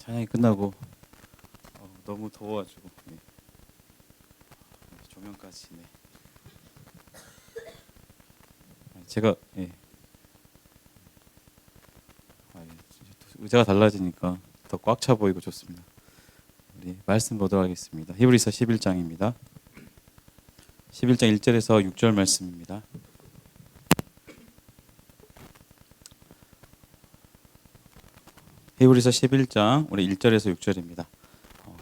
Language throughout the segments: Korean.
찬양이 끝나고 너무 더워가지고 조명까지 제가 의자가 달라지니까 더 꽉 차 보이고 좋습니다. 우리 말씀 보도록 하겠습니다. 히브리서 11장입니다. 11장 1절에서 6절 말씀입니다. 히브리서 11장 우리 1절에서 6절입니다.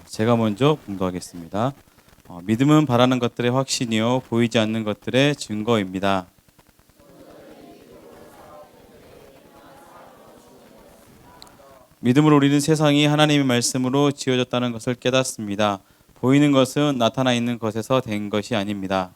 제가 먼저 봉독하겠습니다. 믿음은 바라는 것들의 확신이요 보이지 않는 것들의 증거입니다. 믿음으로 우리는 세상이 하나님의 말씀으로 지어졌다는 것을 깨닫습니다. 보이는 것은 나타나 있는 것에서 된 것이 아닙니다.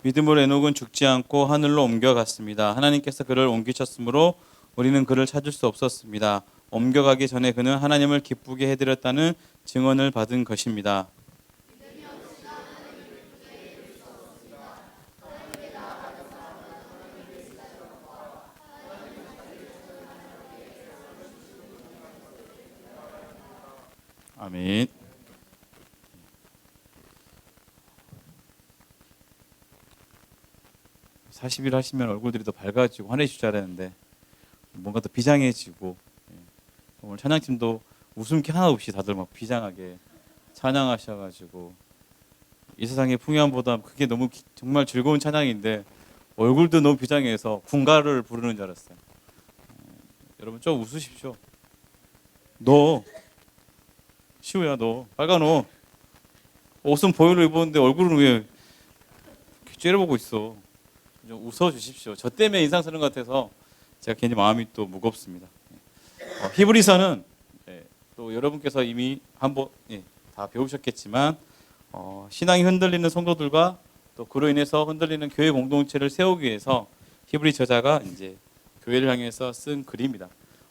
믿음으로 에녹은 죽지 않고 하늘로 옮겨갔습니다. 하나님께서 그를 옮기셨으므로 우리는 그를 찾을 수 없었습니다. 옮겨가기 전에 그는 하나님을 기쁘게 해드렸다는 증언을 받은 것입니다. 아멘. (40일) 하시면 얼굴들이 더 밝아지고 환해지실 줄 알았는데 뭔가 더 비장해지고, 오늘 찬양팀도 웃음기 하나 없이 다들 막 비장하게 찬양하셔가지고 이 세상의 풍요함보다 그게 너무 정말 즐거운 찬양인데 얼굴도 너무 비장해서 군가를 부르는 줄 알았어요. 여러분 좀 웃으십시오. 너 시우야, 너 빨간 옷은 보혈로 입었는데 얼굴은 왜 째려보고 있어. 좀 웃어주십시오. 저 때문에 인상 쓰는 것 같아서 제가 괜히 마음이 또 무겁습니다. 히브리서는 또 여러분께서 이미 한번 다 배우셨겠지만 신앙이 흔들리는 성도들과 또 그로 인해서 흔들리는 교회 공동체를 세우기 위해서 히브리 저자가 이제 교회를 향해서 쓴 글입니다.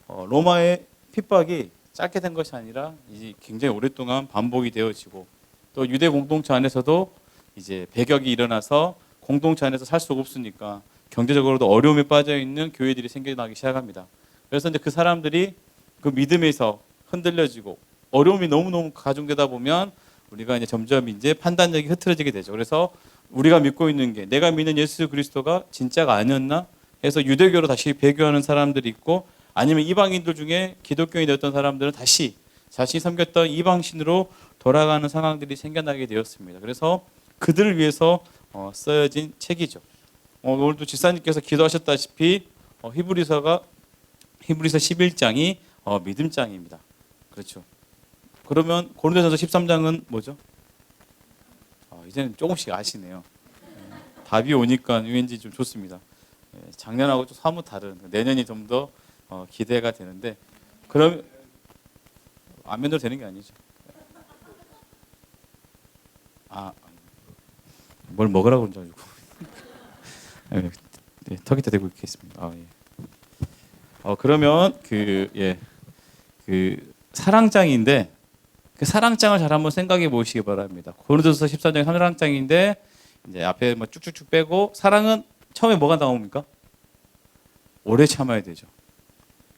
로마의 핍박이 짧게 된 것이 아니라 이제 굉장히 오랫동안 반복이 되어지고 또 유대 공동체 안에서도 이제 배격이 일어나서 공동체 안에서 살 수가 없으니까 경제적으로도 어려움에 빠져 있는 교회들이 생겨나기 시작합니다. 그래서 이제 그 사람들이 그 믿음에서 흔들려지고 어려움이 너무너무 가중되다 보면 우리가 이제 점점 이제 판단력이 흐트러지게 되죠. 그래서 우리가 믿고 있는 게 내가 믿는 예수 그리스도가 진짜가 아니었나 해서 유대교로 다시 배교하는 사람들이 있고, 아니면 이방인들 중에 기독교인이 되었던 사람들은 다시 자신이 섬겼던 이방신으로 돌아가는 상황들이 생겨나게 되었습니다. 그래서 그들을 위해서 쓰여진 책이죠. 오늘도 지사님께서 기도하셨다시피 히브리서 11장이 믿음장입니다. 그렇죠. 그러면 고린도전서 13장은 뭐죠? 이제는 조금씩 아시네요. 답이 오니까 왠지 좀 좋습니다. 작년하고 좀 사뭇 다른, 내년이 좀 더 기대가 되는데, 그럼 안면도 되는 게 아니죠. 뭘 먹으라고 그런 줄 알고. 턱이 대고 있겠습니다. 그러면 그 사랑장인데 그 사랑장을 잘 한번 생각해 보시기 바랍니다. 고린도서 14장 사랑장인데 이제 앞에 뭐 쭉쭉쭉 빼고, 사랑은 처음에 뭐가 나옵니까? 오래 참아야 되죠.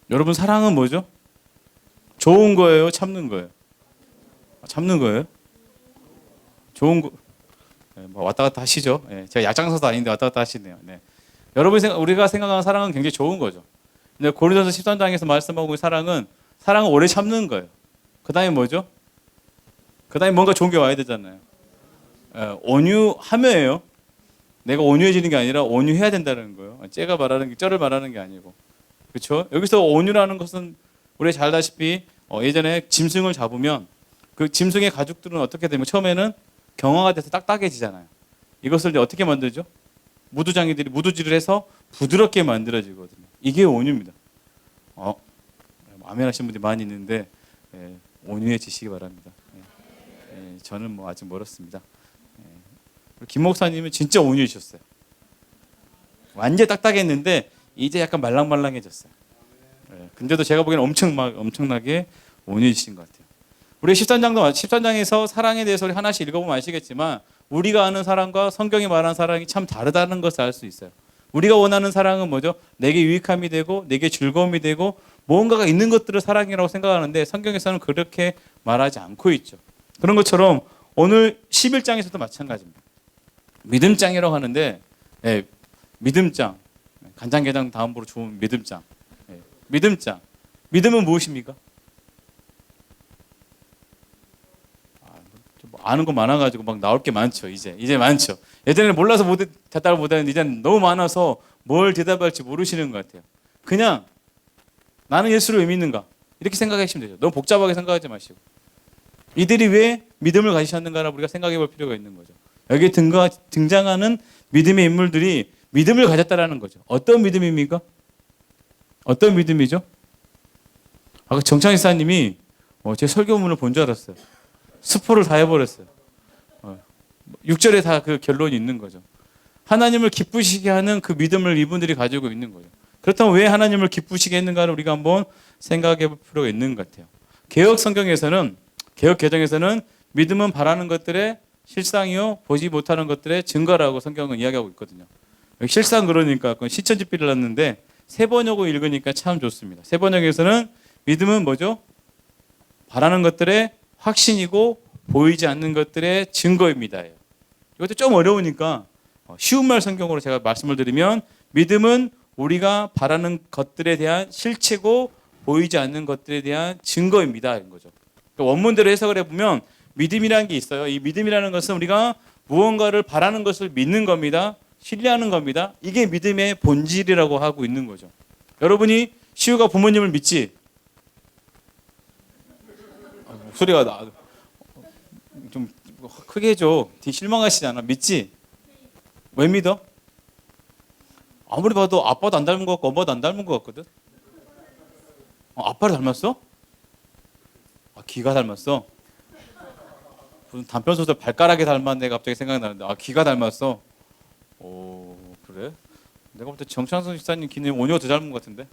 여러분, 사랑은 뭐죠? 좋은 거예요, 참는 거예요? 참는 거예요? 좋은 거. 왔다 갔다 하시죠. 제가 약장사도 아닌데 왔다 갔다 하시네요. 우리가 생각하는 사랑은 굉장히 좋은 거죠. 근데 고린도서 13장에서 말씀하고 있는 사랑은 오래 참는 거예요. 그 다음에 뭐죠? 그 다음에 뭔가 좋은 게 와야 되잖아요. 온유함이에요. 내가 온유해지는 게 아니라 온유해야 된다는 거예요. 쟤가 말하는 게 쩔을 말하는 게 아니고. 그렇죠? 여기서 온유라는 것은 우리 잘 알다시피 예전에 짐승을 잡으면 그 짐승의 가죽들은 어떻게 되면 처음에는 경화가 돼서 딱딱해지잖아요. 이것을 이제 어떻게 만들죠? 무두장이들이 무두질을 해서 부드럽게 만들어지거든요. 이게 온유입니다. 아멘 하시는 분들이 많이 있는데 온유해지시기 바랍니다. 저는 뭐 아직 멀었습니다. 김 목사님은 진짜 온유해지셨어요. 완전 딱딱했는데 이제 약간 말랑말랑해졌어요. 예, 근데도 제가 보기에는 엄청나게 온유이신 것 같아요. 우리 13장에서 사랑에 대해서 우리 하나씩 읽어보면 아시겠지만 우리가 아는 사랑과 성경이 말하는 사랑이 참 다르다는 것을 알 수 있어요. 우리가 원하는 사랑은 뭐죠? 내게 유익함이 되고 내게 즐거움이 되고 무언가가 있는 것들을 사랑이라고 생각하는데 성경에서는 그렇게 말하지 않고 있죠. 그런 것처럼 오늘 11장에서도 마찬가지입니다. 믿음장이라고 하는데 예, 믿음장, 간장게장 다음으로 좋은 믿음장. 예, 믿음장. 믿음은 무엇입니까? 아는 거 많아가지고 막 나올 게 많죠. 이제 많죠. 예전에는 몰라서 대답을 못하는데 이제는 너무 많아서 뭘 대답할지 모르시는 것 같아요. 그냥 나는 예수를 왜 믿는가 이렇게 생각하시면 되죠. 너무 복잡하게 생각하지 마시고 이들이 왜 믿음을 가지셨는가를 우리가 생각해 볼 필요가 있는 거죠. 여기에 등장하는 믿음의 인물들이 믿음을 가졌다라는 거죠. 어떤 믿음입니까? 어떤 믿음이죠? 아까 정창희 사님이 제 설교문을 본 줄 알았어요. 스포를 다 해버렸어요. 6절에 다 그 결론이 있는 거죠. 하나님을 기쁘시게 하는 그 믿음을 이분들이 가지고 있는 거죠. 그렇다면 왜 하나님을 기쁘시게 했는가를 우리가 한번 생각해 볼 필요가 있는 것 같아요. 개혁 개정에서는 믿음은 바라는 것들의 실상이요 보지 못하는 것들의 증거라고 성경은 이야기하고 있거든요. 실상 그러니까 시천지필을 놨는데 세 번역으로 읽으니까 참 좋습니다. 세 번역에서는 믿음은 뭐죠? 바라는 것들의 확신이고 보이지 않는 것들의 증거입니다. 이것도 좀 어려우니까 쉬운 말 성경으로 제가 말씀을 드리면 믿음은 우리가 바라는 것들에 대한 실체고 보이지 않는 것들에 대한 증거입니다. 이런 거죠. 원문대로 해석을 해보면 믿음이라는 게 있어요. 이 믿음이라는 것은 우리가 무언가를 바라는 것을 믿는 겁니다. 신뢰하는 겁니다. 이게 믿음의 본질이라고 하고 있는 거죠. 여러분이 시우가 부모님을 믿지? 목소리가 좀 크게 해줘. 실망하시잖아. 믿지? 왜 믿어? 아무리 봐도 아빠도 안 닮은 것 같고 엄마도 안 닮은 것 같거든. 아빠를 닮았어? 귀가 닮았어? 무슨 단편소설 발가락에 닮았네 갑자기 생각나는데 귀가 닮았어? 오 그래? 내가 볼 때 정창선 집사님 귀는 오히려 더 닮은 것 같은데.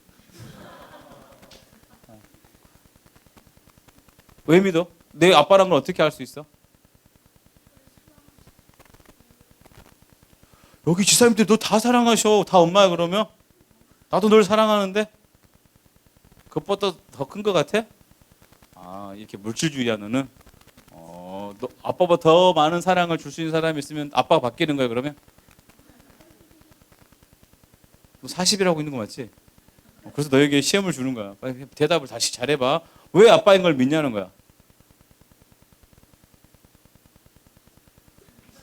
왜 믿어? 내 아빠란 걸 어떻게 알 수 있어? 여기 지사님들 너 다 사랑하셔. 다 엄마야 그러면? 나도 널 사랑하는데? 그것보다 더 큰 것 같아? 이렇게 물질주의야 너는? 너 아빠보다 더 많은 사랑을 줄 수 있는 사람이 있으면 아빠가 바뀌는 거야 그러면? 너 40이라고 있는 거 맞지? 그래서 너에게 시험을 주는 거야. 빨리 대답을 다시 잘해봐. 왜 아빠인 걸 믿냐는 거야.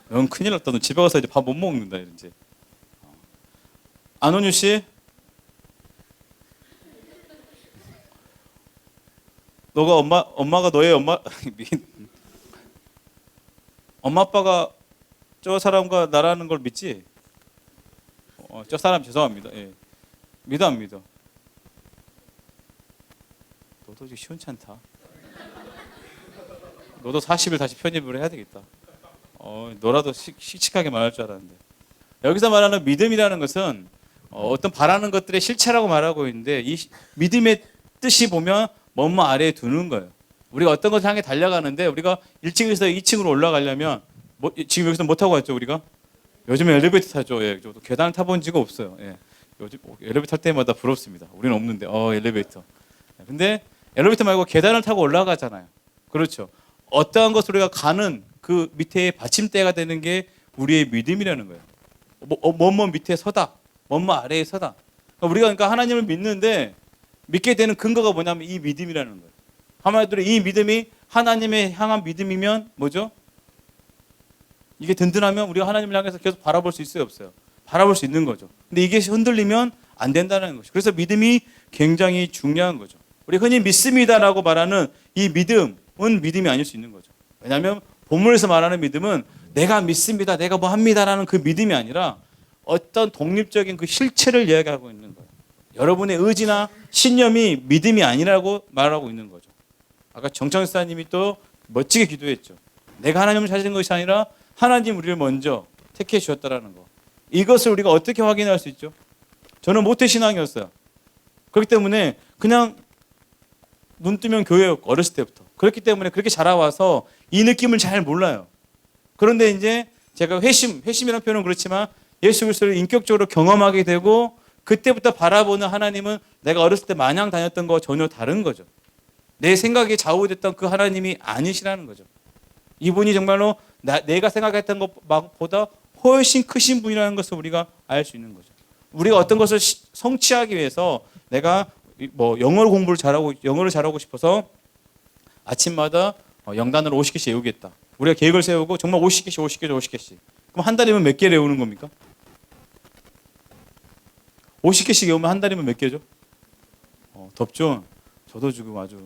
넌 큰일 났다. 너 집에 가서 이제 밥 못 먹는다 이제. 안원유 씨, 너가 엄마가 너의 엄마 아빠가 저 사람과 나라는 걸 믿지? 저 사람 죄송합니다. 예. 믿어 안 믿어? 너도 지금 시원치 않다. 너도 40일 다시 편입을 해야 되겠다. 너라도 씩씩하게 말할 줄 알았는데. 여기서 말하는 믿음이라는 것은 어떤 바라는 것들의 실체라고 말하고 있는데 이 믿음의 뜻이 보면 뭐뭐 아래에 두는 거예요. 우리가 어떤 것을 향해 달려가는데 우리가 1층에서 2층으로 올라가려면 지금 여기서 뭐 타고 왔죠 우리가? 요즘에 엘리베이터 타죠. 예, 저도 계단을 타본 지가 없어요. 예, 요즘 엘리베이터 탈 때마다 부럽습니다. 우리는 없는데 엘리베이터. 근데 엘리베이터 말고 계단을 타고 올라가잖아요. 그렇죠. 어떠한 것을 우리가 가는 그 밑에 받침대가 되는 게 우리의 믿음이라는 거예요. 뭐뭐 밑에 서다, 뭐뭐 아래에 서다. 우리가 그러니까 하나님을 믿는데 믿게 되는 근거가 뭐냐면 이 믿음이라는 거예요. 한마디로 이 믿음이 하나님에 향한 믿음이면 뭐죠? 이게 든든하면 우리가 하나님을 향해서 계속 바라볼 수 있어요, 없어요? 바라볼 수 있는 거죠. 근데 이게 흔들리면 안 된다는 거죠. 그래서 믿음이 굉장히 중요한 거죠. 우리 흔히 믿습니다라고 말하는 이 믿음은 믿음이 아닐 수 있는 거죠. 왜냐하면 본문에서 말하는 믿음은 내가 믿습니다, 내가 뭐 합니다라는 그 믿음이 아니라 어떤 독립적인 그 실체를 이야기하고 있는 거예요. 여러분의 의지나 신념이 믿음이 아니라고 말하고 있는 거죠. 아까 정창사님이 또 멋지게 기도했죠. 내가 하나님을 찾은 것이 아니라 하나님 우리를 먼저 택해 주셨다라는 거. 이것을 우리가 어떻게 확인할 수 있죠? 저는 모태신앙이었어요. 그렇기 때문에 그냥 눈 뜨면 교회였고 어렸을 때부터. 그렇기 때문에 그렇게 자라와서 이 느낌을 잘 몰라요. 그런데 이제 제가 회심이라는 표현은 그렇지만 예수 그리스도를 인격적으로 경험하게 되고 그때부터 바라보는 하나님은 내가 어렸을 때 마냥 다녔던 거와 전혀 다른 거죠. 내 생각에 좌우됐던 그 하나님이 아니시라는 거죠. 이분이 정말로 내가 생각했던 것보다 훨씬 크신 분이라는 것을 우리가 알 수 있는 거죠. 우리가 어떤 것을 성취하기 위해서 내가 영어를 잘하고 싶어서 아침마다 영단어를 50개씩 외우겠다. 우리가 계획을 세우고 정말 50개씩 50개씩 50개씩. 그럼 한 달이면 몇 개를 외우는 겁니까? 50개씩 외우면 한 달이면 몇 개죠? 덥죠? 저도 지금 아주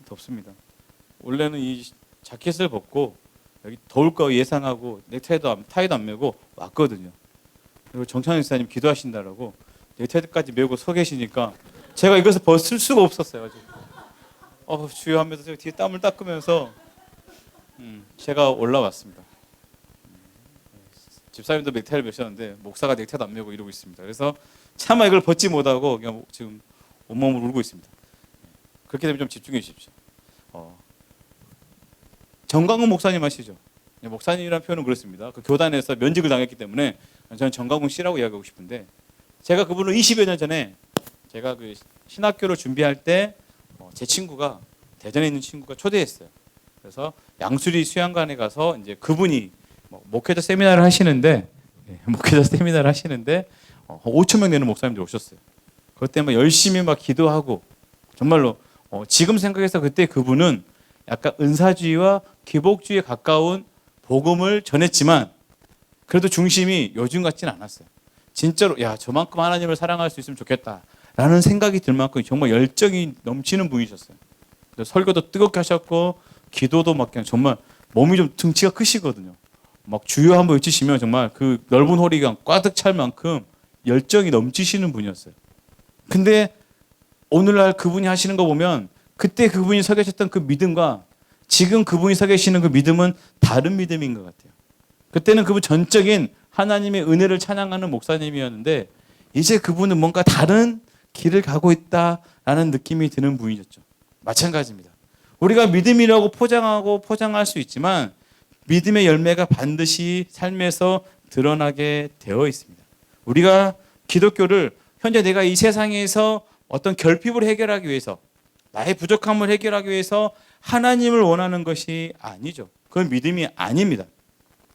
덥습니다. 원래는 이 자켓을 벗고 여기 더울 거 예상하고 타이도 안 메고 왔거든요. 그리고 정찬영 목사님 기도하신다라고 넥타이까지 메고 서 계시니까 제가 이것을 벗을 수가 없었어요. 주여 하면서 제가 뒤에 땀을 닦으면서 제가 올라왔습니다. 집사님도 넥타이를 메셨는데 목사가 넥타이도 안 메고 이러고 있습니다. 그래서 차마 이걸 벗지 못하고 그냥 지금 온몸을 울고 있습니다. 그렇게 되면 좀 집중해 주십시오. 정광훈 목사님 아시죠? 목사님이라는 표현은 그렇습니다. 그 교단에서 면직을 당했기 때문에 저는 정광훈 씨라고 이야기하고 싶은데 제가 그분을 20여 년 전에 제가 그 신학교를 준비할 때 제 친구가 대전에 있는 친구가 초대했어요. 그래서 양수리 수양관에 가서 이제 그분이 목회자 세미나를 하시는데 5천 명 되는 목사님들 오셨어요. 그것 때문에 열심히 막 기도하고 정말로 지금 생각해서 그때 그분은 약간 은사주의와 기복주의에 가까운 복음을 전했지만 그래도 중심이 요즘 같지는 않았어요. 진짜로 저만큼 하나님을 사랑할 수 있으면 좋겠다라는 생각이 들 만큼 정말 열정이 넘치는 분이셨어요. 설교도 뜨겁게 하셨고 기도도 막 그냥 정말 몸이 좀 등치가 크시거든요. 막 주여 한번 외치시면 정말 그 넓은 허리가 꽉득 찰 만큼 열정이 넘치시는 분이었어요. 근데 오늘날 그분이 하시는 거 보면 그때 그분이 서 계셨던 그 믿음과 지금 그분이 서 계시는 그 믿음은 다른 믿음인 것 같아요. 그때는 그분 전적인 하나님의 은혜를 찬양하는 목사님이었는데 이제 그분은 뭔가 다른 길을 가고 있다라는 느낌이 드는 분이셨죠. 마찬가지입니다. 우리가 믿음이라고 포장할 수 있지만 믿음의 열매가 반드시 삶에서 드러나게 되어 있습니다. 우리가 기독교를 현재 내가 이 세상에서 어떤 결핍을 해결하기 위해서 나의 부족함을 해결하기 위해서 하나님을 원하는 것이 아니죠. 그건 믿음이 아닙니다.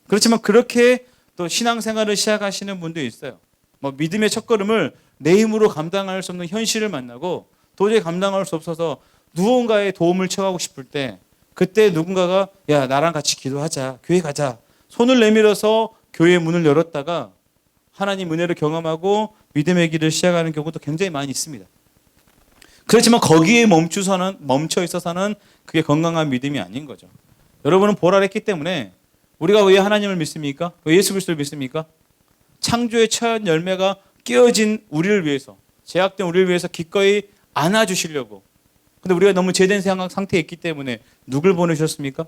그렇지만 그렇게 또 신앙생활을 시작하시는 분도 있어요. 믿음의 첫걸음을 내 힘으로 감당할 수 없는 현실을 만나고 도저히 감당할 수 없어서 누군가의 도움을 청하고 싶을 때 그때 누군가가 나랑 같이 기도하자, 교회 가자, 손을 내밀어서 교회의 문을 열었다가 하나님 은혜를 경험하고 믿음의 길을 시작하는 경우도 굉장히 많이 있습니다. 그렇지만 거기에 멈춰 있어서는 그게 건강한 믿음이 아닌 거죠. 여러분은 보랄했기 때문에 우리가 왜 하나님을 믿습니까? 왜 예수 그리스도를 믿습니까? 창조의 첫 열매가 깨어진 우리를 위해서, 제약된 우리를 위해서 기꺼이 안아주시려고. 근데 우리가 너무 제된 상태에 있기 때문에 누굴 보내셨습니까?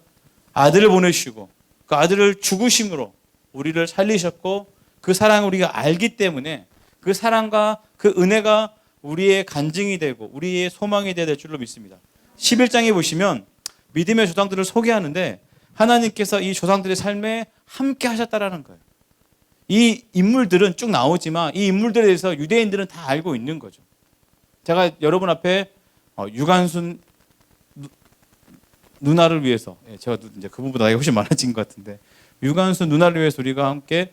아들을 보내시고 그 아들을 죽으심으로 우리를 살리셨고 그 사랑을 우리가 알기 때문에 그 사랑과 그 은혜가 우리의 간증이 되고 우리의 소망이 되어야 될 줄로 믿습니다. 11장에 보시면 믿음의 조상들을 소개하는데 하나님께서 이 조상들의 삶에 함께 하셨다라는 거예요. 이 인물들은 쭉 나오지만 이 인물들에 대해서 유대인들은 다 알고 있는 거죠. 제가 여러분 앞에 유관순 누나를 위해서, 제가 이제 그분보다 나이가 훨씬 많아진 것 같은데 유관순 누나를 위해서 우리가 함께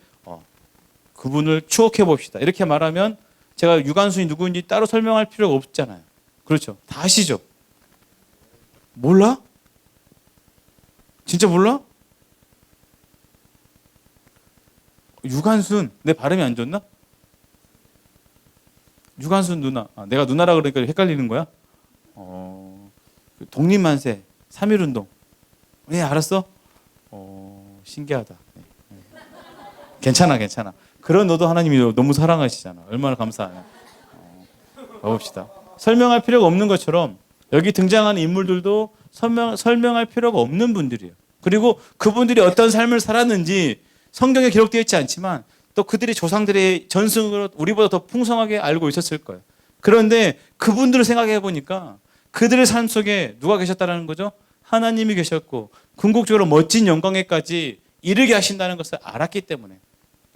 그분을 추억해 봅시다. 이렇게 말하면 제가 유관순이 누구인지 따로 설명할 필요가 없잖아요. 그렇죠? 다 아시죠? 몰라? 진짜 몰라? 유관순, 내 발음이 안 좋나? 유관순 누나. 내가 누나라 그러니까 헷갈리는 거야? 독립만세, 3.1운동. 네, 알았어? 신기하다. 네. 괜찮아. 그런 너도 하나님이 너무 사랑하시잖아. 얼마나 감사하냐. 가봅시다. 설명할 필요가 없는 것처럼 여기 등장하는 인물들도 설명할 필요가 없는 분들이에요. 그리고 그분들이 어떤 삶을 살았는지 성경에 기록되어 있지 않지만 또 그들이 조상들의 전승으로 우리보다 더 풍성하게 알고 있었을 거예요. 그런데 그분들을 생각해 보니까 그들의 삶 속에 누가 계셨다는 거죠? 하나님이 계셨고 궁극적으로 멋진 영광에까지 이르게 하신다는 것을 알았기 때문에.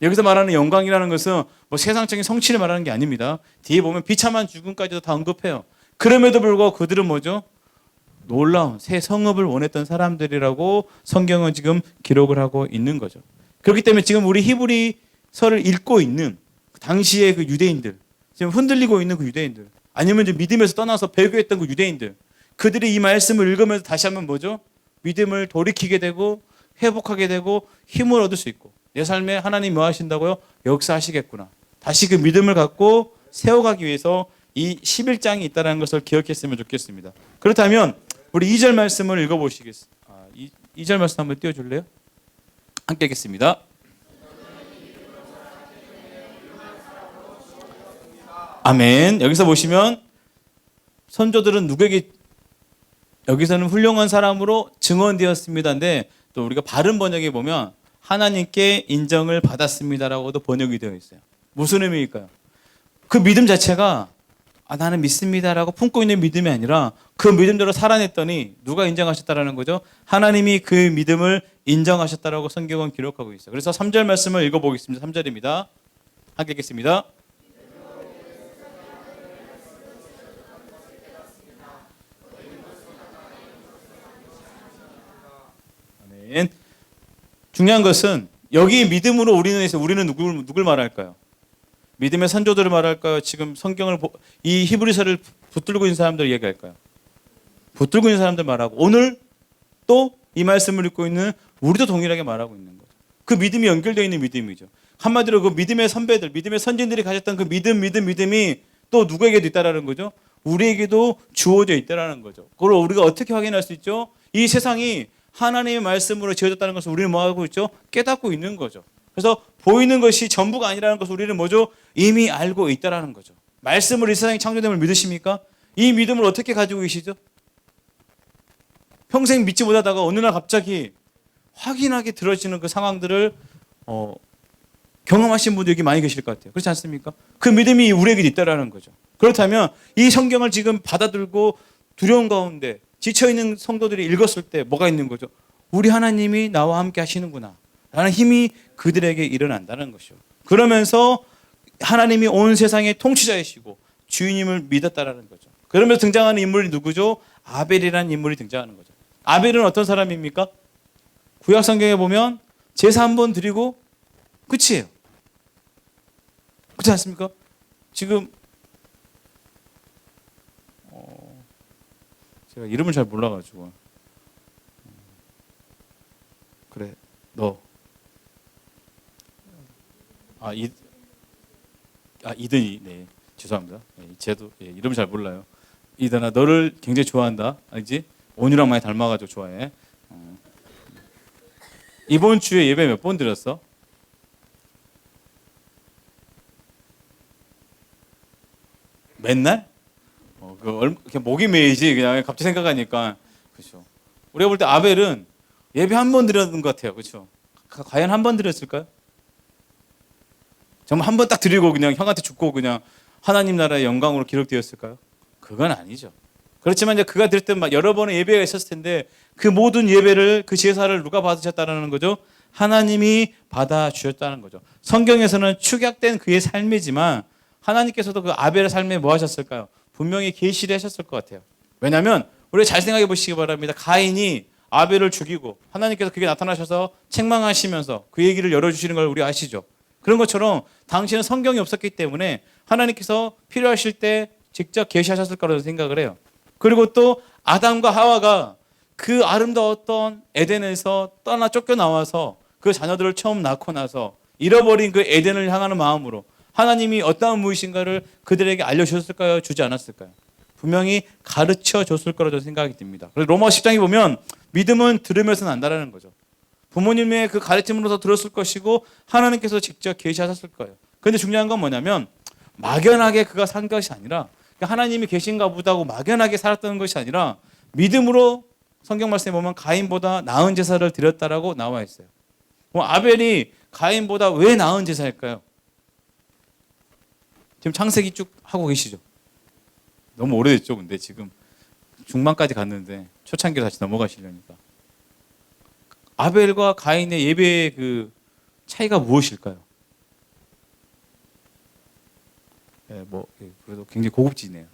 여기서 말하는 영광이라는 것은 뭐 세상적인 성취를 말하는 게 아닙니다. 뒤에 보면 비참한 죽음까지도 다 언급해요. 그럼에도 불구하고 그들은 뭐죠? 놀라운 새 성읍을 원했던 사람들이라고 성경은 지금 기록을 하고 있는 거죠. 그렇기 때문에 지금 우리 히브리서를 읽고 있는 당시의 그 유대인들, 지금 흔들리고 있는 그 유대인들, 아니면 이제 믿음에서 떠나서 배교했던 그 유대인들, 그들이 이 말씀을 읽으면서 다시 한번 뭐죠? 믿음을 돌이키게 되고 회복하게 되고 힘을 얻을 수 있고, 내 삶에 하나님 뭐 하신다고요? 역사하시겠구나. 다시 그 믿음을 갖고 세워가기 위해서 이 11장이 있다는 것을 기억했으면 좋겠습니다. 그렇다면 우리 2절 말씀을 읽어보시겠습니다. 2절 말씀 한번 띄워줄래요? 함께 읽겠습니다. 아멘. 여기서 보시면 선조들은 누구에게, 여기서는 훌륭한 사람으로 증언되었습니다인데 또 우리가 바른 번역에 보면 하나님께 인정을 받았습니다라고도 번역이 되어 있어요. 무슨 의미일까요? 그 믿음 자체가 나는 믿습니다라고 품고 있는 믿음이 아니라 그 믿음대로 살아냈더니 누가 인정하셨다라는 거죠? 하나님이 그 믿음을 인정하셨다라고 성경은 기록하고 있어요. 그래서 3절 말씀을 읽어보겠습니다. 3절입니다. 함께 읽겠습니다. 아멘. 중요한 것은 여기 믿음으로 우리는 누굴 말할까요? 믿음의 선조들을 말할까요? 지금 성경을 이 히브리서를 붙들고 있는 사람들 얘기할까요? 붙들고 있는 사람들 말하고 오늘 또 이 말씀을 읽고 있는 우리도 동일하게 말하고 있는 거죠. 그 믿음이 연결되어 있는 믿음이죠. 한마디로 그 믿음의 선배들, 믿음의 선진들이 가졌던 그 믿음이 또 누구에게도 있다라는 거죠? 우리에게도 주어져 있다라는 거죠. 그걸 우리가 어떻게 확인할 수 있죠? 이 세상이 하나님의 말씀으로 지어졌다는 것을 우리는 뭐 하고 있죠? 깨닫고 있는 거죠. 그래서 보이는 것이 전부가 아니라는 것을 우리는 뭐죠? 이미 알고 있다라는 거죠. 말씀으로 이 세상이 창조됨을 믿으십니까? 이 믿음을 어떻게 가지고 계시죠? 평생 믿지 못하다가 어느 날 갑자기 확인하게 들어지는 그 상황들을 경험하신 분들이 여기 많이 계실 것 같아요. 그렇지 않습니까? 그 믿음이 우리에게 있다라는 거죠. 그렇다면 이 성경을 지금 받아들고 두려움 가운데 지쳐있는 성도들이 읽었을 때 뭐가 있는 거죠? 우리 하나님이 나와 함께 하시는구나 라는 힘이 그들에게 일어난다는 것이죠. 그러면서 하나님이 온 세상의 통치자이시고 주인임을 믿었다라는 거죠. 그러면서 등장하는 인물이 누구죠? 아벨이라는 인물이 등장하는 거죠. 아벨은 어떤 사람입니까? 구약 성경에 보면 제사 한 번 드리고 끝이에요. 그렇지 않습니까? 지금 제가 이름을 잘 몰라가지고 그래 너 이든이 네 죄송합니다. 쟤도 이름 잘 몰라요. 이든아 너를 굉장히 좋아한다. 알지? 온유랑 많이 닮아가지고 좋아해. 이번 주에 예배 몇 번 드렸어? 맨날? 그냥 목이 메이지 그냥 갑자기 생각하니까 그렇죠. 우리가 볼 때 아벨은 예배 한 번 드렸는 것 같아요, 그렇죠? 과연 한 번 드렸을까요? 정말 한 번 딱 드리고 그냥 형한테 죽고 그냥 하나님 나라의 영광으로 기록되었을까요? 그건 아니죠. 그렇지만 이제 그가 드렸던 여러 번의 예배가 있었을 텐데 그 모든 예배를 그 제사를 누가 받으셨다는 거죠? 하나님이 받아 주셨다는 거죠. 성경에서는 축약된 그의 삶이지만 하나님께서도 그 아벨의 삶에 뭐 하셨을까요? 분명히 계시를 하셨을 것 같아요. 왜냐하면 우리가 잘 생각해 보시기 바랍니다. 가인이 아벨을 죽이고 하나님께서 그게 나타나셔서 책망하시면서 그 얘기를 열어주시는 걸 우리 아시죠? 그런 것처럼 당시에는 성경이 없었기 때문에 하나님께서 필요하실 때 직접 계시하셨을 거라고 생각을 해요. 그리고 또 아담과 하와가 그 아름다웠던 에덴에서 쫓겨나와서 그 자녀들을 처음 낳고 나서 잃어버린 그 에덴을 향하는 마음으로 하나님이 어떠한 무엇인가를 그들에게 알려주셨을까요? 주지 않았을까요? 분명히 가르쳐 줬을 거라고 생각이 듭니다. 그래서 로마 10장에 보면 믿음은 들으면서 난다라는 거죠. 부모님의 그 가르침으로서 들었을 것이고 하나님께서 직접 계시하셨을 거예요. 그런데 중요한 건 뭐냐면 막연하게 그가 산 것이 아니라 하나님이 계신가 보다고 막연하게 살았던 것이 아니라 믿음으로 성경 말씀에 보면 가인보다 나은 제사를 드렸다라고 나와 있어요. 아벨이 가인보다 왜 나은 제사일까요? 지금 창세기 쭉 하고 계시죠. 너무 오래됐죠. 근데 지금 중반까지 갔는데 초창기로 다시 넘어가시려니까. 아벨과 가인의 예배의 그 차이가 무엇일까요? 그래도 굉장히 고급지네요.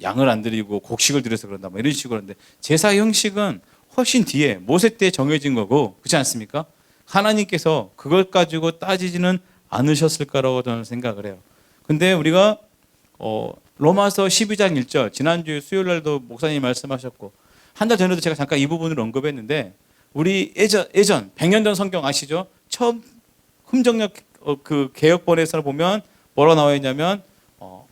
양을 안 드리고 곡식을 드려서 그런다, 뭐 이런 식으로 하는데 제사 형식은 훨씬 뒤에 모세 때 정해진 거고, 그렇지 않습니까? 하나님께서 그걸 가지고 따지지는 않으셨을까라고 저는 생각을 해요. 근데 우리가 로마서 12장 1절 지난주 수요일 날도 목사님이 말씀하셨고 한 달 전에도 제가 잠깐 이 부분을 언급했는데, 우리 예전 100년 전 성경 아시죠? 처음 흠정역 그 개혁본에서 보면 뭐라고 나와 있냐면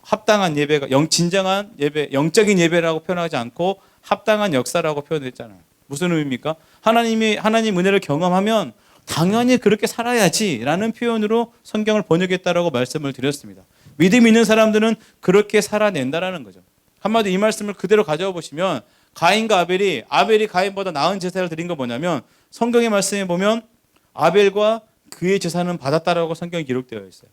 합당한 예배가 진정한 예배, 영적인 예배라고 표현하지 않고 합당한 역사라고 표현했잖아요. 무슨 의미입니까? 하나님 은혜를 경험하면 당연히 그렇게 살아야지라는 표현으로 성경을 번역했다라고 말씀을 드렸습니다. 믿음 있는 사람들은 그렇게 살아낸다라는 거죠. 한마디로 이 말씀을 그대로 가져와 보시면 가인과 아벨이 가인보다 나은 제사를 드린 거 뭐냐면, 성경의 말씀에 보면 아벨과 그의 제사는 받았다라고 성경에 기록되어 있어요.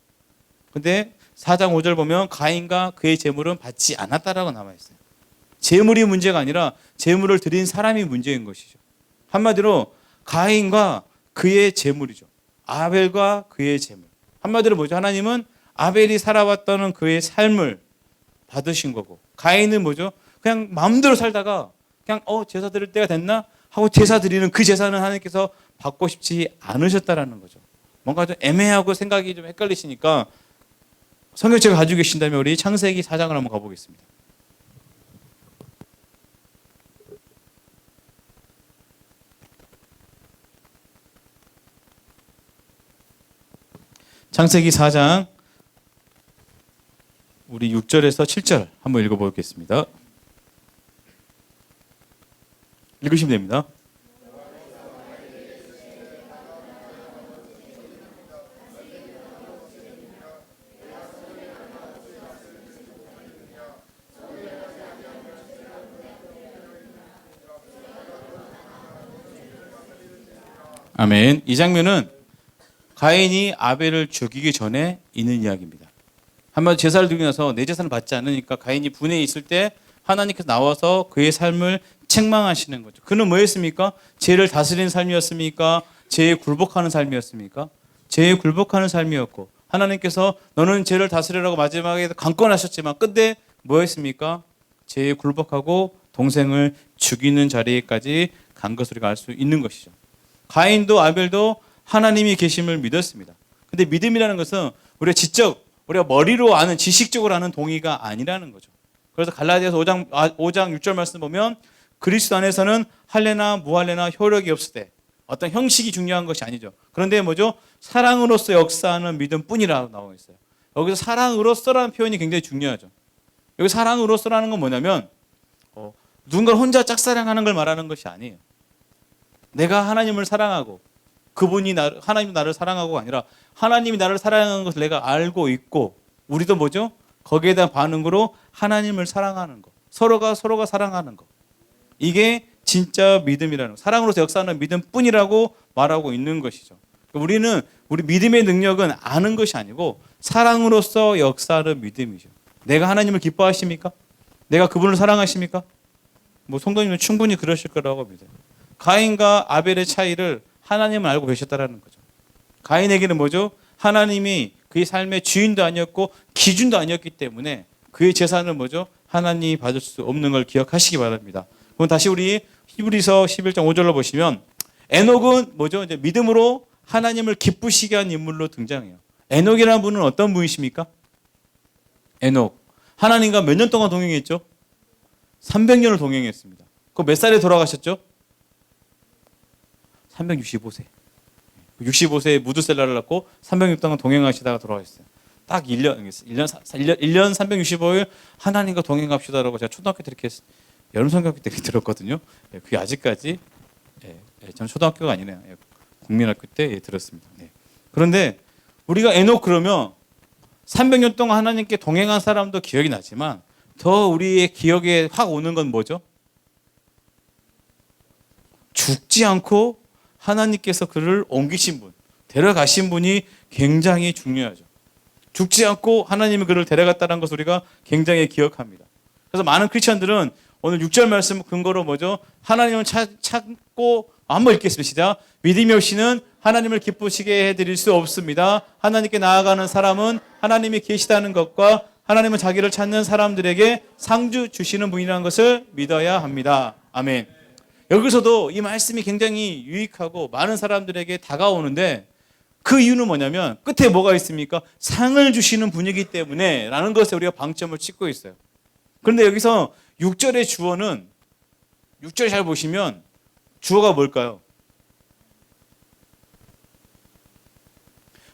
근데 4장 5절 보면 가인과 그의 제물은 받지 않았다라고 남아 있어요. 제물이 문제가 아니라 제물을 드린 사람이 문제인 것이죠. 한마디로 가인과 그의 제물이죠. 아벨과 그의 제물. 한마디로 뭐죠? 하나님은 아벨이 살아왔던 그의 삶을 받으신 거고, 가인은 뭐죠? 그냥 마음대로 살다가 그냥 제사 드릴 때가 됐나 하고 제사 드리는 그 제사는 하나님께서 받고 싶지 않으셨다라는 거죠. 뭔가 좀 애매하고 생각이 좀 헷갈리시니까 성경책을 가지고 계신다면 우리 창세기 4장을 한번 가보겠습니다. 창세기 4장 우리 6절에서 7절 한번 읽어보겠습니다. 읽으시면 됩니다. 아멘. 이 장면은 가인이 아벨을 죽이기 전에 있는 이야기입니다. 한마디로 제사를 드리고 나서 내 제사를 받지 않으니까 가인이 분해 있을 때 하나님께서 나와서 그의 삶을 책망하시는 거죠. 그는 뭐였습니까? 죄를 다스리는 삶이었습니까? 죄에 굴복하는 삶이었습니까? 죄에 굴복하는 삶이었고, 하나님께서 너는 죄를 다스리라고 마지막에 강권하셨지만 끝내 뭐였습니까? 죄에 굴복하고 동생을 죽이는 자리까지 간 것을 우리가 알 수 있는 것이죠. 가인도 아벨도 하나님이 계심을 믿었습니다. 근데 믿음이라는 것은 우리가 머리로 아는, 지식적으로 아는 동의가 아니라는 거죠. 그래서 갈라디아서 5장 6절 말씀 보면 그리스도 안에서는 할례나 무할례나 효력이 없을 때 어떤 형식이 중요한 것이 아니죠. 그런데 뭐죠? 사랑으로서 역사하는 믿음뿐이라고 나와 있어요. 여기서 사랑으로서라는 표현이 굉장히 중요하죠. 여기 사랑으로서라는 건 뭐냐면 누군가를 혼자 짝사랑하는 걸 말하는 것이 아니에요. 내가 하나님을 사랑하고 하나님이 나를 사랑하고가 아니라 하나님이 나를 사랑하는 것을 내가 알고 있고, 우리도 뭐죠? 거기에 대한 반응으로 하나님을 사랑하는 것, 서로가 사랑하는 것, 이게 진짜 믿음이라는 것, 사랑으로서 역사하는 믿음뿐이라고 말하고 있는 것이죠. 우리 믿음의 능력은 아는 것이 아니고 사랑으로서 역사하는 믿음이죠. 내가 하나님을 기뻐하십니까? 내가 그분을 사랑하십니까? 성도님은 충분히 그러실 거라고 믿어요. 가인과 아벨의 차이를 하나님은 알고 계셨다라는 거죠. 가인에게는 뭐죠? 하나님이 그의 삶의 주인도 아니었고 기준도 아니었기 때문에 그의 재산은 뭐죠? 하나님이 받을 수 없는 걸 기억하시기 바랍니다. 그럼 다시 우리 히브리서 11장 5절로 보시면 에녹은 뭐죠? 이제 믿음으로 하나님을 기쁘시게 한 인물로 등장해요. 에녹이라는 분은 어떤 분이십니까? 에녹. 하나님과 몇 년 동안 동행했죠? 300년을 동행했습니다. 그 몇 살에 돌아가셨죠? 365세. 65세에 무드셀라를 낳고 300년 동안 동행하시다가 돌아가셨어요. 딱 1년 365일 하나님과 동행합시다라고 제가 초등학교 때 이렇게 여름 성경학교 때 들었거든요. 그게 아직까지 저는 초등학교가 아니네요. 국민학교 때 들었습니다. 그런데 우리가 에녹 그러면 300년 동안 하나님께 동행한 사람도 기억이 나지만 더 우리의 기억에 확 오는 건 뭐죠? 죽지 않고 하나님께서 그를 옮기신 분, 데려가신 분이 굉장히 중요하죠. 죽지 않고 하나님이 그를 데려갔다는 것을 우리가 굉장히 기억합니다. 그래서 많은 크리스천들은 오늘 6절 말씀 근거로 뭐죠? 하나님을 찾고 한번 읽겠습니다. 시작. 믿음이 없이는 하나님을 기쁘시게 해드릴 수 없습니다. 하나님께 나아가는 사람은 하나님이 계시다는 것과 하나님은 자기를 찾는 사람들에게 상주 주시는 분이라는 것을 믿어야 합니다. 아멘. 여기서도 이 말씀이 굉장히 유익하고 많은 사람들에게 다가오는데 그 이유는 뭐냐면 끝에 뭐가 있습니까? 상을 주시는 분이기 때문에 라는 것에 우리가 방점을 찍고 있어요. 그런데 여기서 6절의 주어는 6절 잘 보시면 주어가 뭘까요?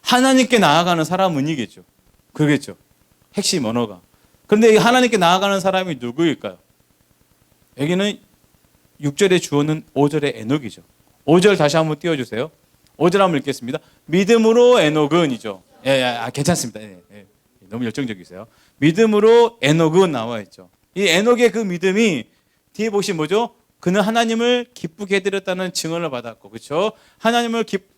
하나님께 나아가는 사람은이겠죠. 그러겠죠. 핵심 언어가. 그런데 이 하나님께 나아가는 사람이 누구일까요? 여기는 6절의 주어는 5절의 에녹이죠. 5절 다시 한번 띄워주세요. 5절 한번 읽겠습니다. 믿음으로 에녹은이죠. 괜찮습니다. 너무 열정적이세요. 믿음으로 에녹은 나와 있죠. 이 에녹의 그 믿음이 뒤에 보시면 뭐죠? 그는 하나님을 기쁘게 해드렸다는 증언을 받았고, 그렇죠?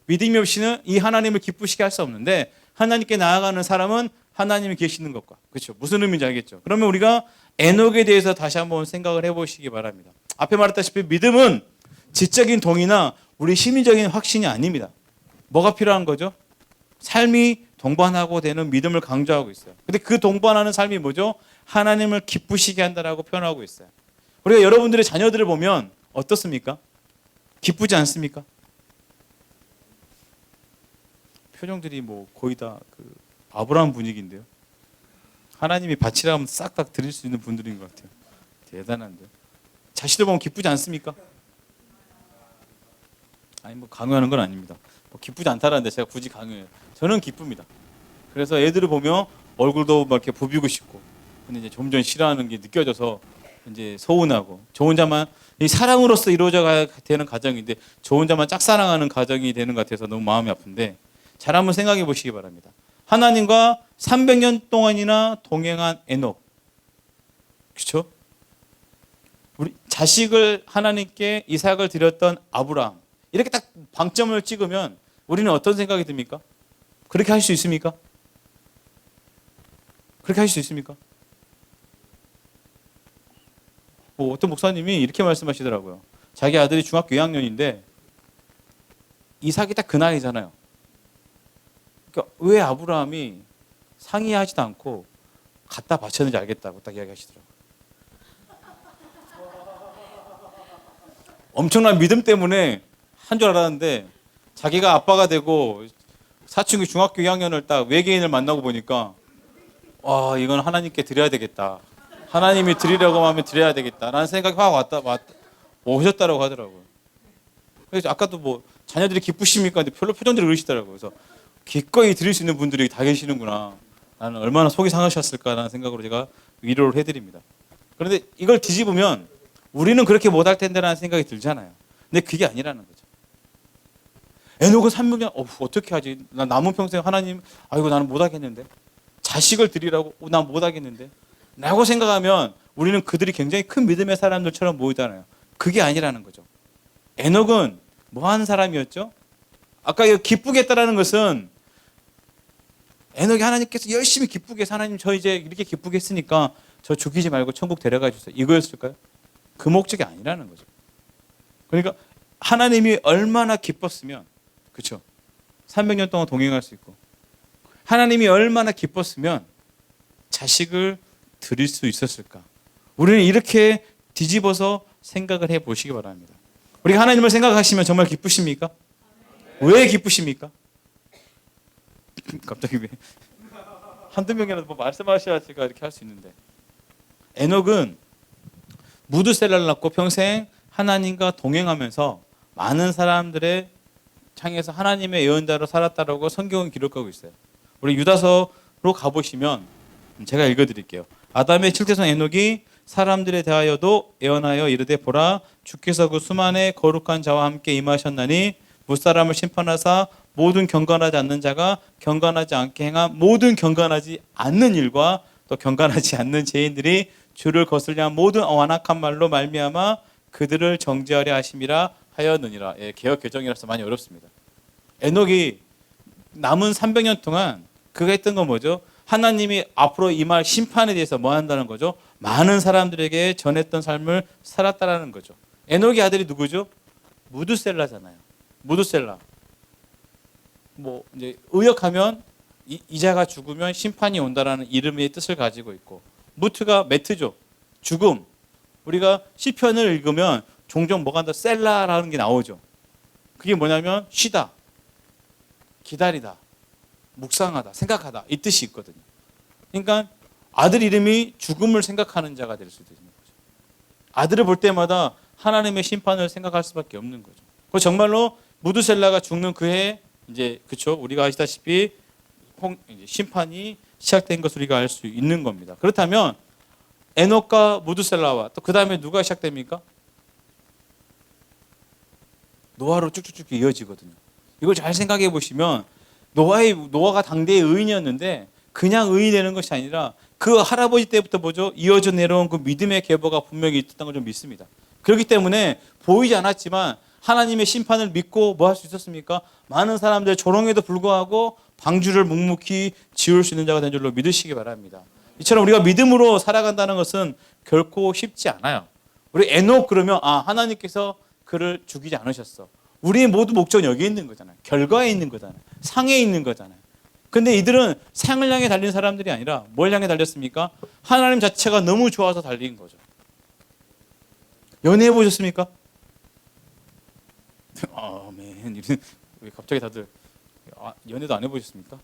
믿음이 없이는 이 하나님을 기쁘시게 할 수 없는데 하나님께 나아가는 사람은 하나님이 계시는 것과, 그렇죠? 무슨 의미인지 알겠죠? 그러면 우리가 에녹에 대해서 다시 한번 생각을 해보시기 바랍니다. 앞에 말했다시피 믿음은 지적인 동의나 우리 심리적인 확신이 아닙니다. 뭐가 필요한 거죠? 삶이 동반하고 되는 믿음을 강조하고 있어요. 근데 그 동반하는 삶이 뭐죠? 하나님을 기쁘시게 한다라고 표현하고 있어요. 우리가 여러분들의 자녀들을 보면 어떻습니까? 기쁘지 않습니까? 표정들이 뭐 거의 다 그 아브라함 분위기인데요. 하나님이 바치라 하면 싹 다 드릴 수 있는 분들인 것 같아요. 대단한데. 자식들 보면 기쁘지 않습니까? 아니 뭐 강요하는 건 아닙니다. 뭐 기쁘지 않다라는데 제가 굳이 강요해요. 저는 기쁩니다. 그래서 애들을 보면 얼굴도 막 이렇게 부비고 싶고, 근데 이제 점점 싫어하는 게 느껴져서 이제 서운하고, 저 혼자만 이 사랑으로서 이루어져야 되는 가정인데 저 혼자만 짝사랑하는 가정이 되는 것 같아서 너무 마음이 아픈데, 잘 한번 생각해 보시기 바랍니다. 하나님과 300년 동안이나 동행한 에녹, 그렇죠? 우리 자식을 하나님께 이삭을 드렸던 아브라함, 이렇게 딱 방점을 찍으면 우리는 어떤 생각이 듭니까? 그렇게 할 수 있습니까? 그렇게 할 수 있습니까? 뭐 어떤 목사님이 이렇게 말씀하시더라고요. 자기 아들이 중학교 2학년인데 이삭이 딱 그 나이잖아요. 그러니까 왜 아브라함이 상의하지도 않고 갖다 바쳤는지 알겠다고 딱 이야기하시더라고요. 엄청난 믿음 때문에 한 줄 알았는데 자기가 아빠가 되고 사춘기 중학교 2학년을 딱 외계인을 만나고 보니까 와, 이건 하나님께 드려야 되겠다. 하나님이 드리려고 하면 드려야 되겠다. 라는 생각이 확 오셨다라고 하더라고요. 그래서 아까도 뭐 자녀들이 기쁘십니까? 근데 별로 표정들이 그러시더라고요. 그래서 기꺼이 드릴 수 있는 분들이 다 계시는구나. 나는 얼마나 속이 상하셨을까라는 생각으로 제가 위로를 해드립니다. 그런데 이걸 뒤집으면 우리는 그렇게 못할 텐데라는 생각이 들잖아요. 근데 그게 아니라는 거죠. 에녹은 300년 어떻게 하지? 나 남은 평생 하나님, 아이고 나는 못하겠는데. 자식을 드리라고, 난 못하겠는데. 라고 생각하면 우리는 그들이 굉장히 큰 믿음의 사람들처럼 보이잖아요. 그게 아니라는 거죠. 에녹은 뭐 하는 사람이었죠? 아까 이 기쁘게 했다라는 것은 에녹이 하나님께서 열심히 기쁘게 해서 하나님 저 이제 이렇게 기쁘게 했으니까 저 죽이지 말고 천국 데려가 주세요. 이거였을까요? 그 목적이 아니라는 거죠. 그러니까 하나님이 얼마나 기뻤으면, 그렇죠? 300년 동안 동행할 수 있고, 하나님이 얼마나 기뻤으면 자식을 드릴 수 있었을까? 우리는 이렇게 뒤집어서 생각을 해보시기 바랍니다. 우리가 하나님을 생각하시면 정말 기쁘십니까? 왜 기쁘십니까? 갑자기 왜? 한두 명이라도 뭐 말씀하셔야 제가 이렇게 할 수 있는데. 에녹은 무드셀라를 낳고 평생 하나님과 동행하면서 많은 사람들의 창에서 하나님의 예언자로 살았다라고 성경은 기록하고 있어요. 우리 유다서로 가보시면 제가 읽어드릴게요. 아담의 칠태손 에녹이 사람들에 대하여도 예언하여 이르되 보라 주께서 그 수만의 거룩한 자와 함께 임하셨나니 무사람을 심판하사 모든 경건하지 않는 자가 경건하지 않게 행한 모든 경건하지 않는 일과 또 경건하지 않는 죄인들이 주를 거슬려 한 모든 완악한 말로 말미암아 그들을 정죄하려 하심이라 하였느니라. 개역 개정이라서 많이 어렵습니다. 에녹이 남은 300년 동안 그가 했던 건 뭐죠? 하나님이 앞으로 임할 심판에 대해서 뭐 한다는 거죠? 많은 사람들에게 전했던 삶을 살았다라는 거죠. 에녹의 아들이 누구죠? 무두셀라잖아요. 무두셀라. 뭐 이제 의역하면 이자가 죽으면 심판이 온다라는 이름의 뜻을 가지고 있고, 무트가 매트죠. 죽음. 우리가 시편을 읽으면 종종 뭐가 한다 셀라라는 게 나오죠. 그게 뭐냐면 쉬다, 기다리다, 묵상하다, 생각하다 이 뜻이 있거든요. 그러니까 아들 이름이 죽음을 생각하는 자가 될 수도 있는 거죠. 아들을 볼 때마다 하나님의 심판을 생각할 수밖에 없는 거죠. 그 정말로 무두셀라가 죽는 그 해에 이제 그렇죠. 우리가 아시다시피 이제 심판이 시작된 것을 우리가 알 수 있는 겁니다. 그렇다면 에녹과 무두셀라와 또 그 다음에 누가 시작됩니까? 노아로 쭉쭉쭉 이어지거든요. 이걸 잘 생각해 보시면 노아가 당대의 의인이었는데 그냥 의인이 되는 것이 아니라 그 할아버지 때부터 뭐죠? 이어져 내려온 그 믿음의 계보가 분명히 있었던 걸 좀 믿습니다. 그렇기 때문에 보이지 않았지만 하나님의 심판을 믿고 뭐 할 수 있었습니까? 많은 사람들 조롱에도 불구하고 방주를 묵묵히 지울 수 있는 자가 된 줄로 믿으시기 바랍니다. 이처럼 우리가 믿음으로 살아간다는 것은 결코 쉽지 않아요. 우리 에녹 그러면 하나님께서 그를 죽이지 않으셨어. 우리의 모두 목적은 여기 있는 거잖아요. 결과에 있는 거잖아요. 상에 있는 거잖아요. 근데 이들은 상을 향해 달린 사람들이 아니라 뭘 향해 달렸습니까? 하나님 자체가 너무 좋아서 달린 거죠. 연애해 보셨습니까? 아멘. 왜 갑자기 다들 연애도 안 해보셨습니까?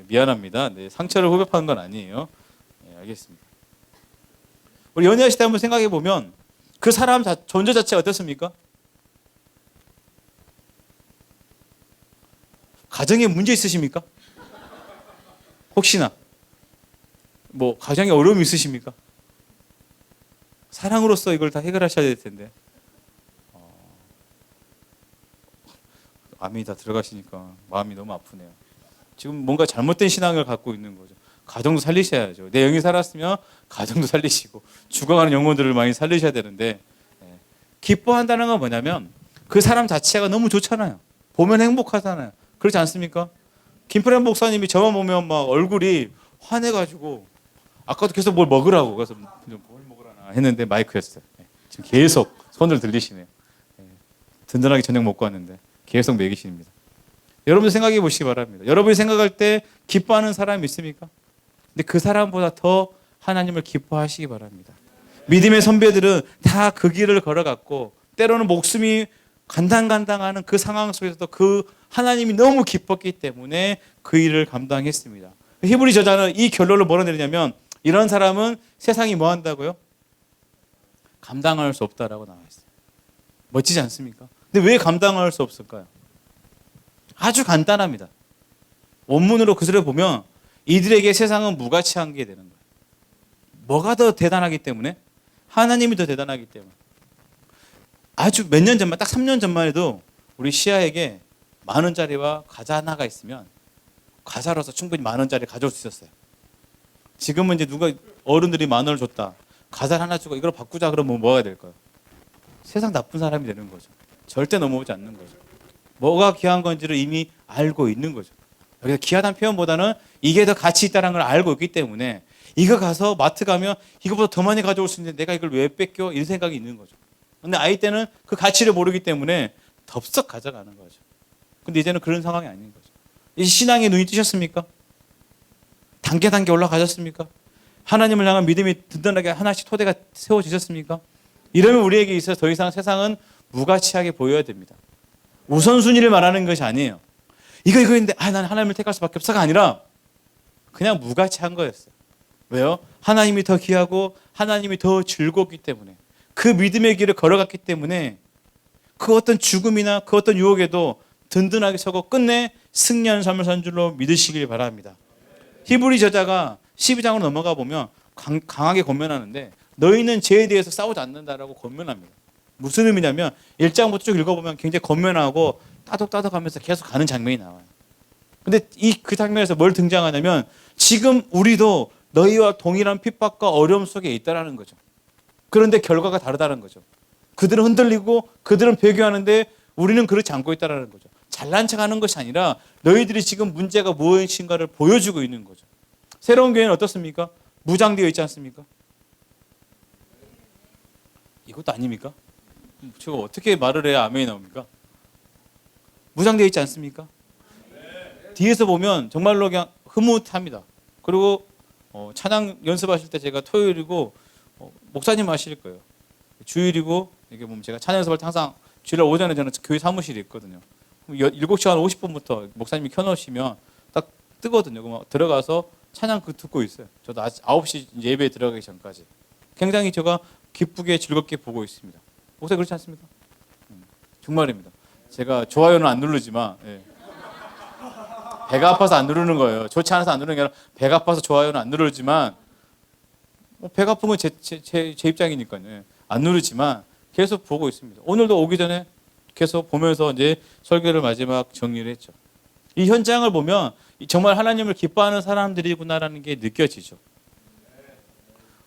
미안합니다. 네, 상처를 후벼파는 건 아니에요. 네, 알겠습니다. 우리 연애하실 때 한번 생각해 보면 그 사람 존재 자체가 어떻습니까? 가정에 문제 있으십니까? 혹시나 뭐 가정에 어려움이 있으십니까? 사랑으로서 이걸 다 해결하셔야 될 텐데. 암이 다 들어가시니까 마음이 너무 아프네요. 지금 뭔가 잘못된 신앙을 갖고 있는 거죠. 가정도 살리셔야죠. 내 영이 살았으면 가정도 살리시고 죽어가는 영혼들을 많이 살리셔야 되는데, 기뻐한다는 건 뭐냐면 그 사람 자체가 너무 좋잖아요. 보면 행복하잖아요. 그렇지 않습니까? 김프렌 목사님이 저만 보면 막 얼굴이 화내가지고 아까도 계속 뭘 먹으라고 그래서 뭘 먹으라나 했는데 마이크였어요. 지금 계속 손을 들리시네요. 든든하게 저녁 먹고 왔는데 계속 먹이십니다. 여러분들 생각해 보시기 바랍니다. 여러분이 생각할 때 기뻐하는 사람이 있습니까? 근데 그 사람보다 더 하나님을 기뻐하시기 바랍니다. 믿음의 선배들은 다 그 길을 걸어갔고 때로는 목숨이 간당간당하는 그 상황 속에서도 그 하나님이 너무 기뻤기 때문에 그 일을 감당했습니다. 히브리 저자는 이 결론을 뭐라 내리냐면 이런 사람은 세상이 뭐 한다고요? 감당할 수 없다라고 나와 있어요. 멋지지 않습니까? 근데 왜 감당할 수 없을까요? 아주 간단합니다. 원문으로 그들을 보면 이들에게 세상은 무가치한 게 되는 거예요. 뭐가 더 대단하기 때문에? 하나님이 더 대단하기 때문에. 아주 몇 년 전만, 딱 3년 전만 해도 우리 시아에게 10,000원짜리와 과자 하나가 있으면 과자로서 충분히 10,000원짜리 가져올 수 있었어요. 지금은 이제 누가 어른들이 10,000원을 줬다. 과자 하나 주고 이걸 바꾸자 그러면 뭐가 될까요? 세상 나쁜 사람이 되는 거죠. 절대 넘어오지 않는 거죠. 뭐가 귀한 건지를 이미 알고 있는 거죠. 그래서 귀하다는 표현보다는 이게 더 가치 있다는 걸 알고 있기 때문에 이거 가서 마트 가면 이거보다 더 많이 가져올 수 있는데 내가 이걸 왜 뺏겨? 이런 생각이 있는 거죠. 근데 아이 때는 그 가치를 모르기 때문에 덥석 가져가는 거죠. 근데 이제는 그런 상황이 아닌 거죠. 이 신앙의 눈이 뜨셨습니까? 단계 올라가셨습니까? 하나님을 향한 믿음이 든든하게 하나씩 토대가 세워지셨습니까? 이러면 우리에게 있어서 더 이상 세상은 무가치하게 보여야 됩니다. 우선순위를 말하는 것이 아니에요. 이거인데 나는 하나님을 택할 수밖에 없어가 아니라 그냥 무가치한 거였어요. 왜요? 하나님이 더 귀하고 하나님이 더 즐겁기 때문에 그 믿음의 길을 걸어갔기 때문에 그 어떤 죽음이나 그 어떤 유혹에도 든든하게 서고 끝내 승리하는 삶을 산 줄로 믿으시길 바랍니다. 히브리 저자가 12장으로 넘어가 보면 강하게 권면하는데 너희는 죄에 대해서 싸우지 않는다라고 권면합니다. 무슨 의미냐면 1장부터 쭉 읽어보면 굉장히 권면하고 따독따독하면서 계속 가는 장면이 나와요. 근데 그 장면에서 뭘 등장하냐면 지금 우리도 너희와 동일한 핍박과 어려움 속에 있다라는 거죠. 그런데 결과가 다르다는 거죠. 그들은 흔들리고 그들은 배교하는데 우리는 그렇지 않고 있다는 거죠. 잘난 척하는 것이 아니라 너희들이 지금 문제가 무엇인가를 보여주고 있는 거죠. 새로운 교회는 어떻습니까? 무장되어 있지 않습니까? 이것도 아닙니까? 제가 어떻게 말을 해야 아멘이 나옵니까? 무장되어 있지 않습니까? 뒤에서 보면 정말로 그냥 흐뭇합니다. 그리고 찬양 연습하실 때 제가 토요일이고 목사님 하실 거예요. 주일이고 이게 보면 제가 찬양 연습할 때 항상 주일 오전에 저는 교회 사무실이 있거든요. 7시 한 50분부터 목사님이 켜놓으시면 딱 뜨거든요. 그럼 들어가서 찬양 듣고 있어요. 저도 아직 9시 예배에 들어가기 전까지. 굉장히 제가 기쁘게 즐겁게 보고 있습니다. 목사님 그렇지 않습니까? 정말입니다. 제가 좋아요는 안 누르지만 배가 아파서 안 누르는 거예요. 좋지 않아서 안 누르는 게 아니라 배가 아파서 좋아요는 안 누르지만 배가 아픈 건 제 입장이니까요. 안 누르지만 계속 보고 있습니다. 오늘도 오기 전에 계속 보면서 이제 설교를 마지막 정리를 했죠. 이 현장을 보면 정말 하나님을 기뻐하는 사람들이구나라는 게 느껴지죠.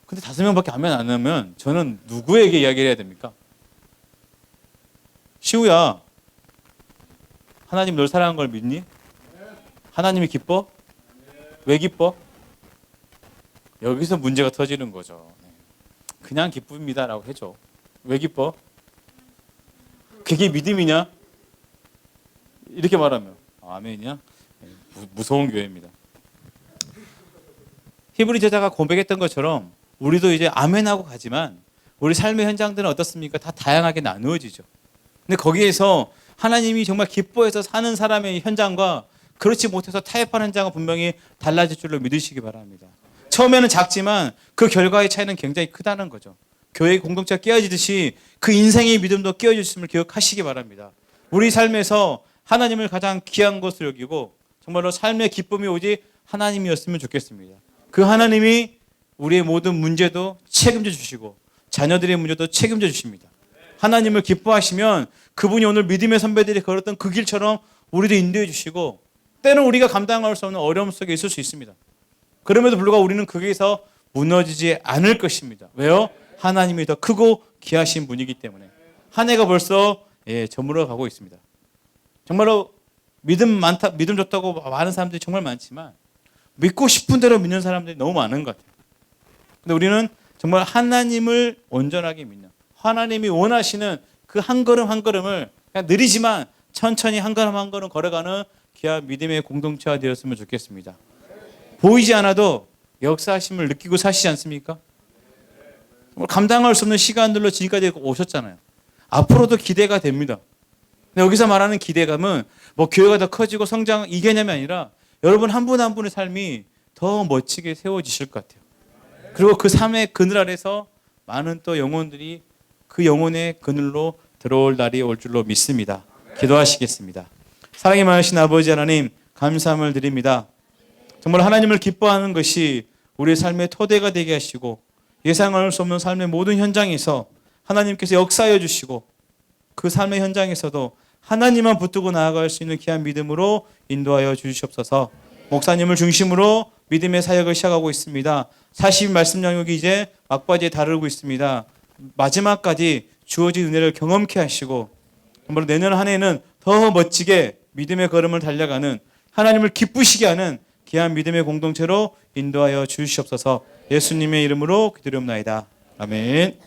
근데 5명밖에 아멘 안 하면 저는 누구에게 이야기를 해야 됩니까? 시우야, 하나님 널 사랑하는 걸 믿니? 하나님이 기뻐? 왜 기뻐? 여기서 문제가 터지는 거죠. 그냥 기쁩니다라고 해줘. 왜 기뻐? 그게 믿음이냐? 이렇게 말하면 아멘이냐? 무서운 교회입니다. 히브리 제자가 고백했던 것처럼 우리도 이제 아멘하고 가지만 우리 삶의 현장들은 어떻습니까? 다 다양하게 나누어지죠. 근데 거기에서 하나님이 정말 기뻐해서 사는 사람의 현장과 그렇지 못해서 타협하는 현장은 분명히 달라질 줄로 믿으시기 바랍니다. 처음에는 작지만 그 결과의 차이는 굉장히 크다는 거죠. 교회의 공동체가 깨어지듯이 그 인생의 믿음도 깨어졌음을 기억하시기 바랍니다. 우리 삶에서 하나님을 가장 귀한 것으로 여기고 정말로 삶의 기쁨이 오직 하나님이었으면 좋겠습니다. 그 하나님이 우리의 모든 문제도 책임져 주시고 자녀들의 문제도 책임져 주십니다. 하나님을 기뻐하시면 그분이 오늘 믿음의 선배들이 걸었던 그 길처럼 우리도 인도해 주시고 때는 우리가 감당할 수 없는 어려움 속에 있을 수 있습니다. 그럼에도 불구하고 우리는 거기에서 무너지지 않을 것입니다. 왜요? 하나님이 더 크고 귀하신 분이기 때문에. 한 해가 벌써 저물어 가고 있습니다. 정말로 믿음 좋다고 많은 사람들이 정말 많지만 믿고 싶은 대로 믿는 사람들이 너무 많은 것 같아요. 근데 우리는 정말 하나님을 온전하게 믿는, 하나님이 원하시는 그 한 걸음 한 걸음을 그냥 느리지만 천천히 한 걸음 한 걸음 걸어가는 귀한 믿음의 공동체가 되었으면 좋겠습니다. 보이지 않아도 역사하심을 느끼고 사시지 않습니까? 감당할 수 없는 시간들로 지금까지 오셨잖아요. 앞으로도 기대가 됩니다. 근데 여기서 말하는 기대감은 뭐 교회가 더 커지고 성장 이 개념이 아니라 여러분 한 분 한 분의 삶이 더 멋지게 세워지실 것 같아요. 그리고 그 삶의 그늘 아래서 많은 또 영혼들이 그 영혼의 그늘로 들어올 날이 올 줄로 믿습니다. 기도하시겠습니다. 사랑이 많으신 아버지 하나님 감사함을 드립니다. 정말 하나님을 기뻐하는 것이 우리의 삶의 토대가 되게 하시고 예상할 수 없는 삶의 모든 현장에서 하나님께서 역사하여 주시고 그 삶의 현장에서도 하나님만 붙들고 나아갈 수 있는 귀한 믿음으로 인도하여 주시옵소서. 목사님을 중심으로 믿음의 사역을 시작하고 있습니다. 40 말씀 양육이 이제 막바지에 다루고 있습니다. 마지막까지 주어진 은혜를 경험케 하시고 정말 내년 한 해는 더 멋지게 믿음의 걸음을 달려가는 하나님을 기쁘시게 하는 귀한 믿음의 공동체로 인도하여 주시옵소서. 예수님의 이름으로 기도드립니다. 아멘.